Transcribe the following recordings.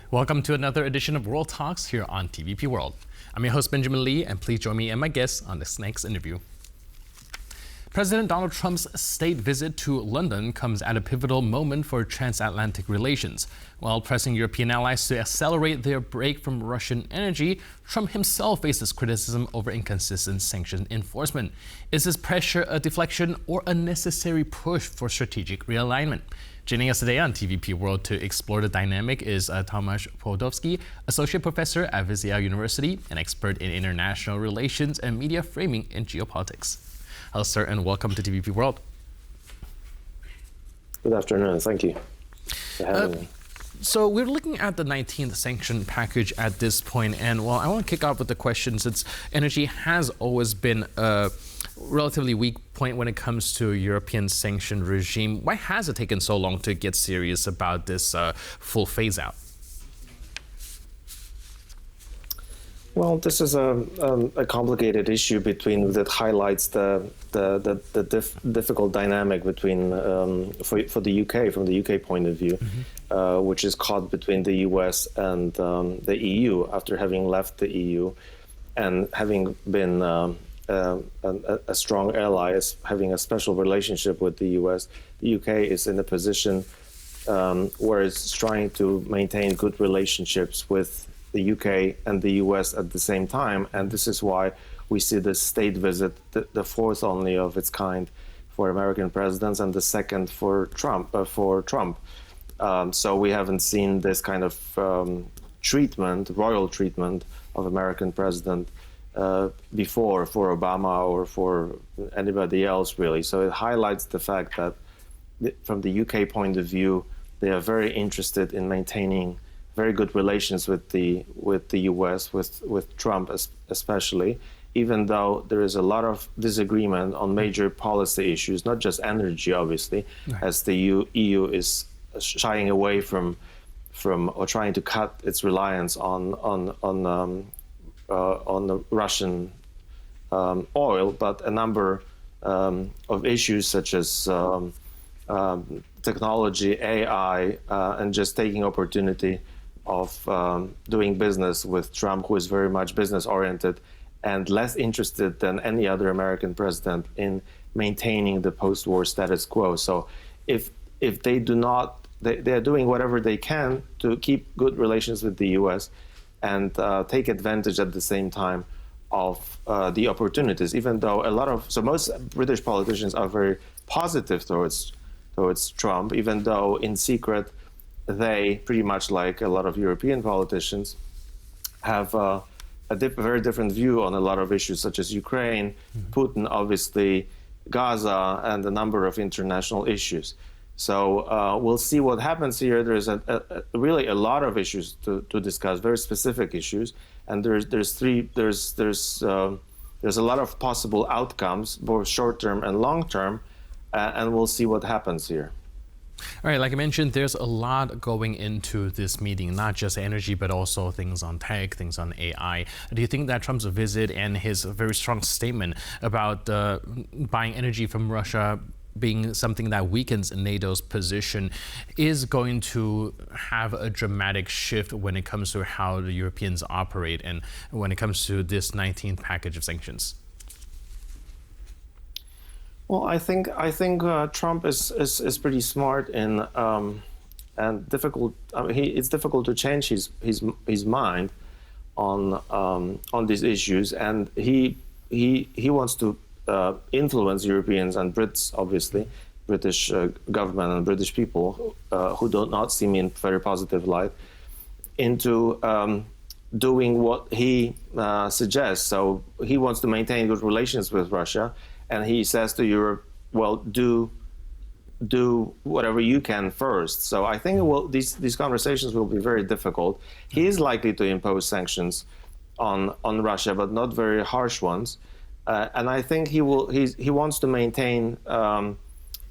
Welcome to another edition of World Talks here on TVP World. I'm your host, Benjamin Lee, and please join me and my guests on this next interview. President Donald Trump's state visit to London comes at a pivotal moment for transatlantic relations. While pressing European allies to accelerate their break from Russian energy, Trump himself faces criticism over inconsistent sanction enforcement. Is this pressure a deflection or a necessary push for strategic realignment? Joining us today on TVP World to explore the dynamic is Tomasz Płudowski, Associate Professor at Vizja University, an expert in international relations and media framing in geopolitics. Hello, sir, and welcome to TVP World. Good afternoon. Thank you for having me. So we're looking at the 19th sanction package at this point, and well, I want to kick off with the question, since energy has always been a relatively weak point when it comes to European sanction regime. Why has it taken so long to get serious about this full phase out? Well, this is a complicated issue that highlights the difficult dynamic between for the UK, from the UK point of view, which is caught between the US and the EU after having left the EU and having been a strong ally, as having a special relationship with the US. The UK is in a position where it's trying to maintain good relationships with the UK and the US at the same time, and this is why we see this state visit, the fourth only of its kind for American presidents, and the second for Trump. So we haven't seen this kind of royal treatment of American president before for Obama or for anybody else, really. So it highlights the fact that from the UK point of view, they are very interested in maintaining very good relations with the US, with Trump especially, even though there is a lot of disagreement on major policy issues, not just energy, obviously, right, as the EU is shying away from or trying to cut its reliance on the Russian oil, but a number of issues such as technology, AI, and just taking opportunity of doing business with Trump, who is very much business-oriented and less interested than any other American president in maintaining the post-war status quo. So if they do not, they are doing whatever they can to keep good relations with the US and take advantage at the same time of the opportunities, even though most British politicians are very positive towards Trump, even though in secret they, pretty much like a lot of European politicians, have a very different view on a lot of issues such as Ukraine, Putin, obviously, Gaza, and a number of international issues. So we'll see what happens here. There's really a lot of issues to discuss, very specific issues, and there's a lot of possible outcomes, both short-term and long-term, and we'll see what happens here. All right, like I mentioned, there's a lot going into this meeting, not just energy, but also things on tech, things on AI. Do you think that Trump's visit and his very strong statement about buying energy from Russia being something that weakens NATO's position is going to have a dramatic shift when it comes to how the Europeans operate and when it comes to this 19th package of sanctions? Well, I think Trump is pretty smart and difficult. I mean, it's difficult to change his mind on these issues, and he wants to influence Europeans and Brits, obviously, British government and British people who do not see me in very positive light, into doing what he suggests. So he wants to maintain good relations with Russia. And he says to Europe, well, do whatever you can first. So I think these conversations will be very difficult. He is likely to impose sanctions on Russia, but not very harsh ones. And I think he wants to maintain kind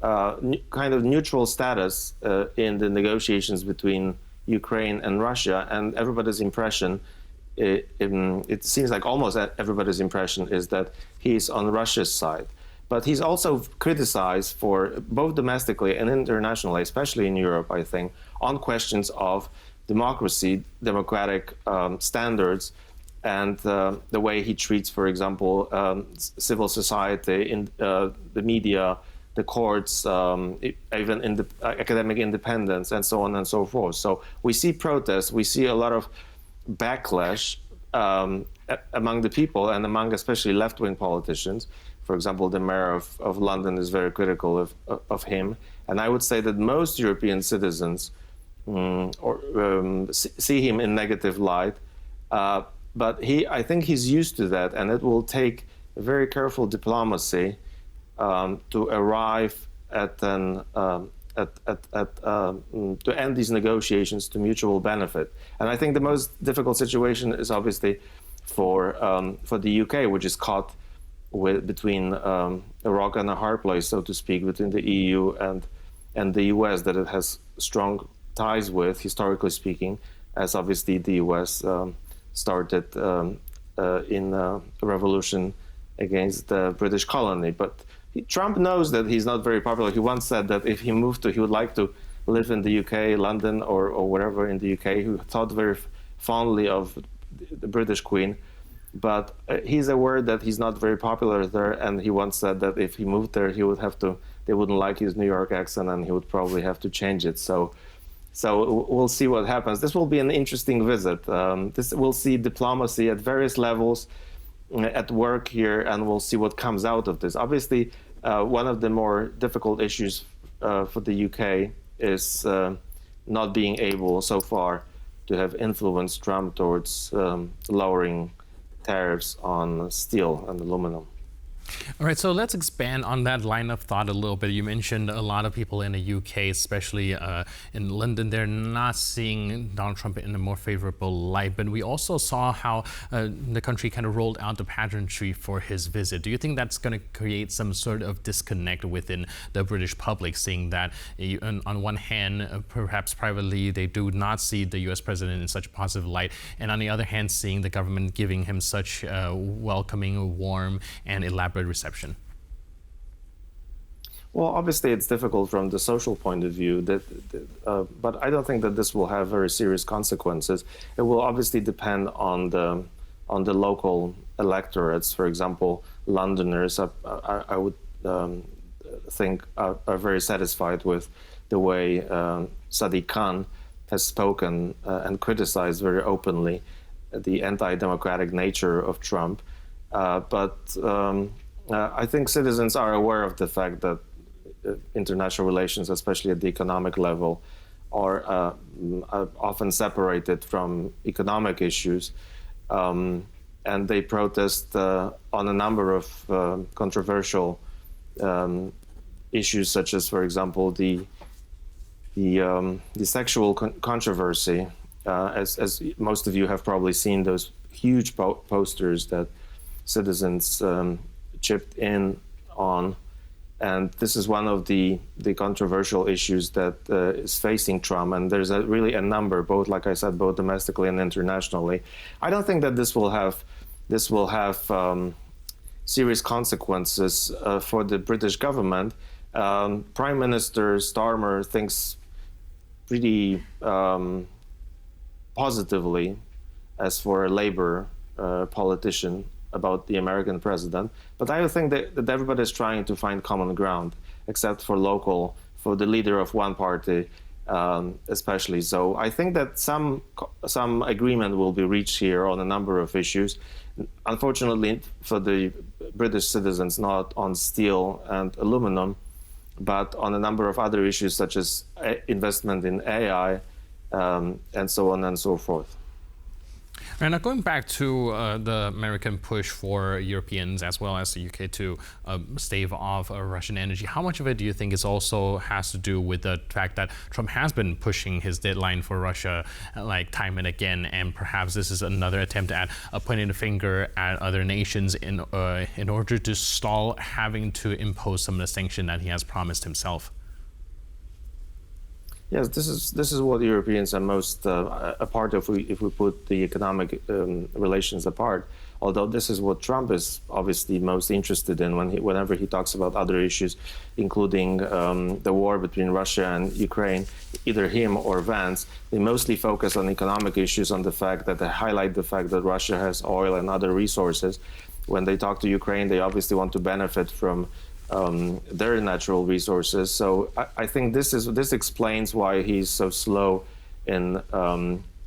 of neutral status in the negotiations between Ukraine and Russia. And everybody's impression, it seems like almost everybody's impression, is that he's on Russia's side. But he's also criticized for, both domestically and internationally, especially in Europe, I think, on questions of democracy, democratic standards, and the way he treats, for example, civil society, in the media, the courts, even in the academic independence, and so on and so forth. So we see protests, we see a lot of backlash among the people and among especially left-wing politicians. For example, the mayor of London is very critical of him. And I would say that most European citizens see him in negative light. But I think he's used to that, and it will take very careful diplomacy to arrive at to end these negotiations to mutual benefit. And I think the most difficult situation is obviously for the UK, which is caught between a rock and a hard place, so to speak, between the EU and the US that it has strong ties with, historically speaking, as obviously the US started in a revolution against the British colony. But Trump knows that he's not very popular. He once said that if he moved he would like to live in the UK, London, or wherever in the UK. He thought very fondly of the British Queen. But he's aware that he's not very popular there, and he once said that if he moved there, they wouldn't like his New York accent, and he would probably have to change it. So we'll see what happens. This will be an interesting visit. We'll see diplomacy at various levels at work here, and we'll see what comes out of this. Obviously, one of the more difficult issues for the UK is not being able so far to have influenced Trump towards lowering tariffs on steel and aluminum. All right, so let's expand on that line of thought a little bit. You mentioned a lot of people in the UK, especially in London, they're not seeing Donald Trump in a more favorable light. But we also saw how the country kind of rolled out the pageantry for his visit. Do you think that's going to create some sort of disconnect within the British public, seeing that on one hand, perhaps privately, they do not see the US president in such a positive light, and on the other hand, seeing the government giving him such welcoming, warm, and elaborate reception? Well, obviously, it's difficult from the social point of view, but I don't think that this will have very serious consequences. It will obviously depend on the local electorates. For example, Londoners, I would think, are very satisfied with the way Sadiq Khan has spoken and criticized very openly the anti-democratic nature of Trump. But I think citizens are aware of the fact that international relations, especially at the economic level, are often separated from economic issues. And they protest on a number of controversial issues, such as, for example, the sexual controversy. As most of you have probably seen those huge posters that citizens chipped in on, and this is one of the controversial issues that is facing Trump. And there's really a number, both, like I said, both domestically and internationally. I don't think that this will have serious consequences for the British government. Prime Minister Starmer thinks pretty positively, as for a Labour politician, about the American president. But I think that everybody is trying to find common ground, except for the leader of one party, especially. So I think that some agreement will be reached here on a number of issues. Unfortunately for the British citizens, not on steel and aluminum, but on a number of other issues, such as investment in AI, and so on and so forth. And now going back to the American push for Europeans as well as the UK to stave off Russian energy, how much of it do you think has to do with the fact that Trump has been pushing his deadline for Russia like time and again, and perhaps this is another attempt at pointing the finger at other nations in order to stall having to impose some of the sanction that he has promised himself? Yes, this is what Europeans are most a part of if we put the economic relations apart. Although this is what Trump is obviously most interested in whenever he talks about other issues, including the war between Russia and Ukraine, either him or Vance, they mostly focus on economic issues, on the fact that they highlight the fact that Russia has oil and other resources. When they talk to Ukraine, they obviously want to benefit from their natural resources. So I think this explains why he's so slow in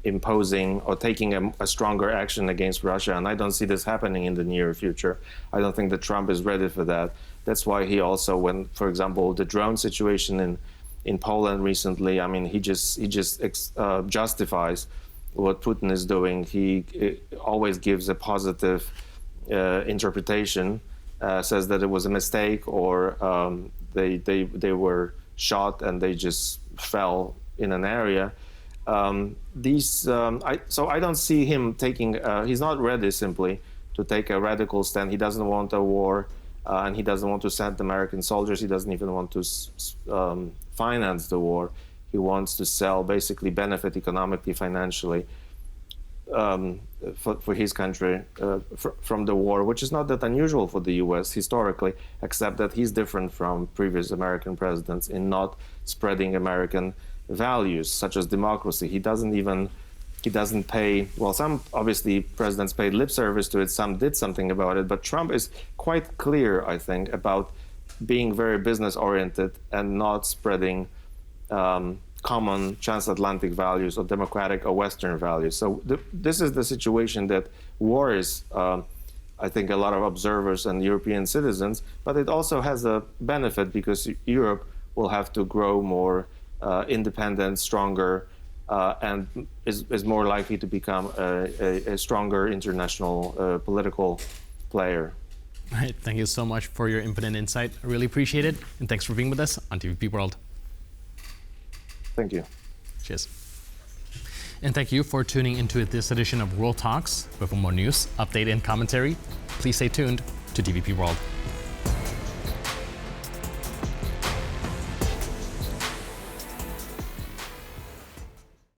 imposing or taking a stronger action against Russia. And I don't see this happening in the near future. I don't think that Trump is ready for that. That's why he also, when, for example, the drone situation in Poland recently, I mean, he just justifies what Putin is doing. He always gives a positive interpretation. Says that it was a mistake, or they were shot and they just fell in an area. So I don't see him taking. He's not ready simply to take a radical stand. He doesn't want a war, and he doesn't want to send American soldiers. He doesn't even want to finance the war. He wants to sell, basically benefit economically, financially. For his country from the war, which is not that unusual for the U.S. historically, except that he's different from previous American presidents in not spreading American values such as democracy. He doesn't pay, well, some obviously presidents paid lip service to it, some did something about it, but Trump is quite clear, I think, about being very business oriented and not spreading common transatlantic values or democratic or Western values. So this is the situation that worries, I think, a lot of observers and European citizens, but it also has a benefit because Europe will have to grow more independent, stronger, and is more likely to become a stronger international political player. All right, thank you so much for your input and insight. I really appreciate it, and thanks for being with us on TVP World. Thank you. Cheers. And thank you for tuning into this edition of World Talks. But for more news, update, and commentary, please stay tuned to TVP World.